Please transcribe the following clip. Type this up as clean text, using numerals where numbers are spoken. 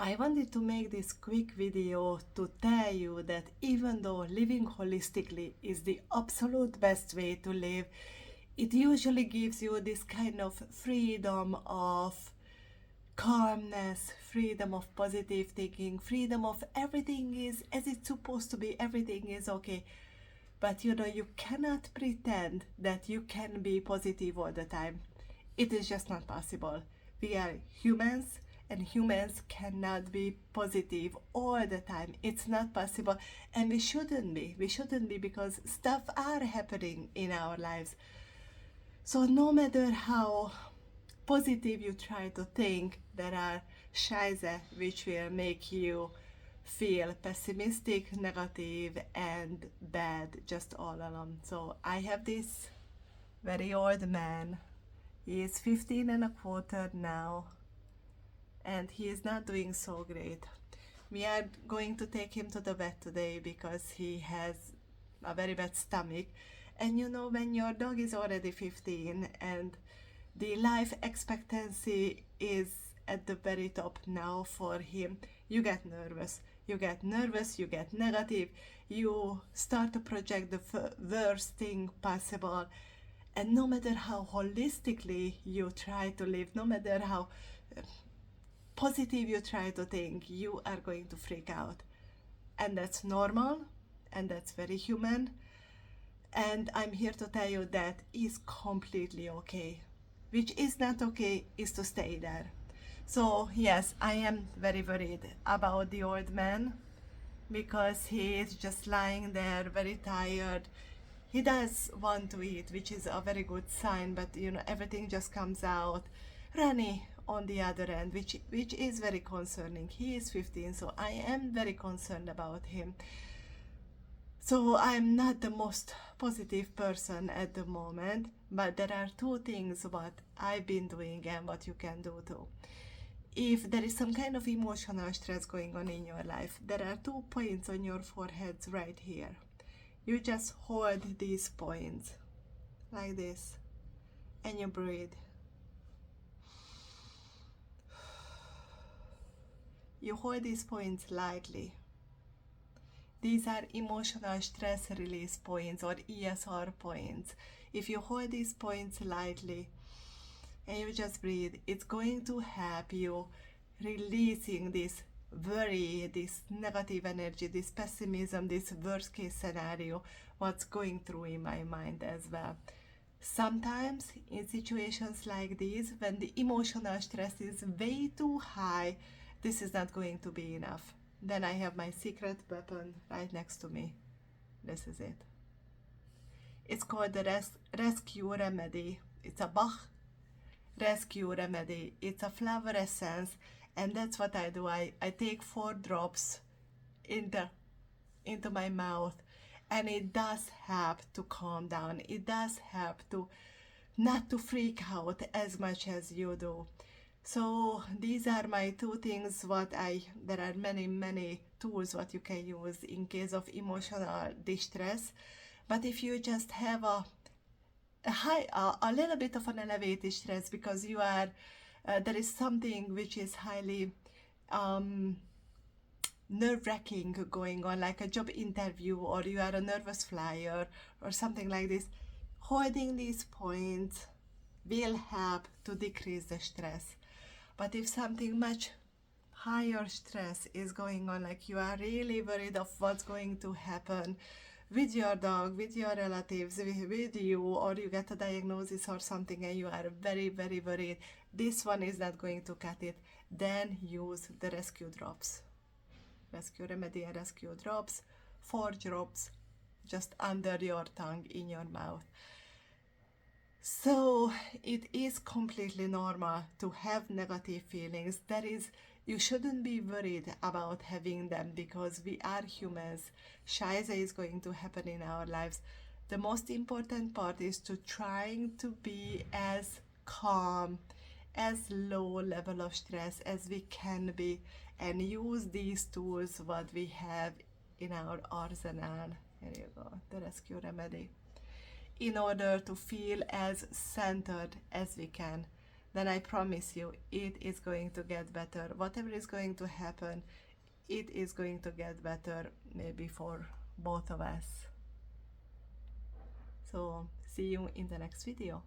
I wanted to make this quick video to tell you that even though living holistically is the absolute best way to live, it usually gives you this kind of freedom of calmness, freedom of positive thinking, freedom of everything is as it's supposed to be, everything is okay. But you cannot pretend that you can be positive all the time. It is just not possible. We are humans, and humans cannot be positive all the time. It's not possible, and we shouldn't be. We shouldn't be because stuff are happening in our lives. So no matter how positive you try to think, there are Schaise which will make you feel pessimistic, negative, and bad just all along. So I have this very old man. He is 15 and a quarter now, and he is not doing so great. We are going to take him to the vet today because he has a very bad stomach. And when your dog is already 15 and the life expectancy is at the very top now for him, you get nervous. You get nervous, you get negative, you start to project the worst thing possible. And no matter how holistically you try to live, no matter how positive you try to think, you are going to freak out. And that's normal, and that's very human. And I'm here to tell you that is completely okay. Which is not okay is to stay there. So yes, I am very worried about the old man because he is just lying there very tired. He does want to eat, which is a very good sign, but everything just comes out runny on the other end, which is very concerning. He is 15, so I am very concerned about him. So I'm not the most positive person at the moment, but there are two things what I've been doing and what you can do too. If there is some kind of emotional stress going on in your life, there are 2 points on your foreheads right here. You just hold these points like this and you breathe. You hold these points lightly. These are emotional stress release points or ESR points. If you hold these points lightly and you just breathe, it's going to help you releasing this worry, this negative energy, this pessimism, this worst case scenario, what's going through in my mind as well. Sometimes in situations like these, when the emotional stress is way too high, this is not going to be enough. Then I have my secret weapon right next to me. This is it. It's called the Rescue Remedy. It's a Bach Rescue Remedy. It's a flower essence, and that's what I do. I take 4 drops into my mouth, and it does help to calm down. It does help to not to freak out as much as you do. So these are my 2 things there are many tools what you can use in case of emotional distress. But if you just have a little bit of an elevated stress because you are there is something which is highly nerve-wracking going on, like a job interview, or you are a nervous flyer or something like this, holding these points will help to decrease the stress. But if something much higher stress is going on, like you are really worried of what's going to happen with your dog, with your relatives, with you, or you get a diagnosis or something and you are very worried, this one is not going to cut it, then use the rescue drops. Rescue Remedy and rescue drops, 4 drops just under your tongue in your mouth. So it is completely normal to have negative feelings. You shouldn't be worried about having them because we are humans. Schaise is going to happen in our lives. The most important part is to trying to be as calm, as low level of stress as we can be, and use these tools what we have in our arsenal. Here you go, the Rescue Remedy, in order to feel as centered as we can. then I promise you it is going to get better. Whatever is going to happen, it is going to get better, maybe for both of us. So see you in the next video.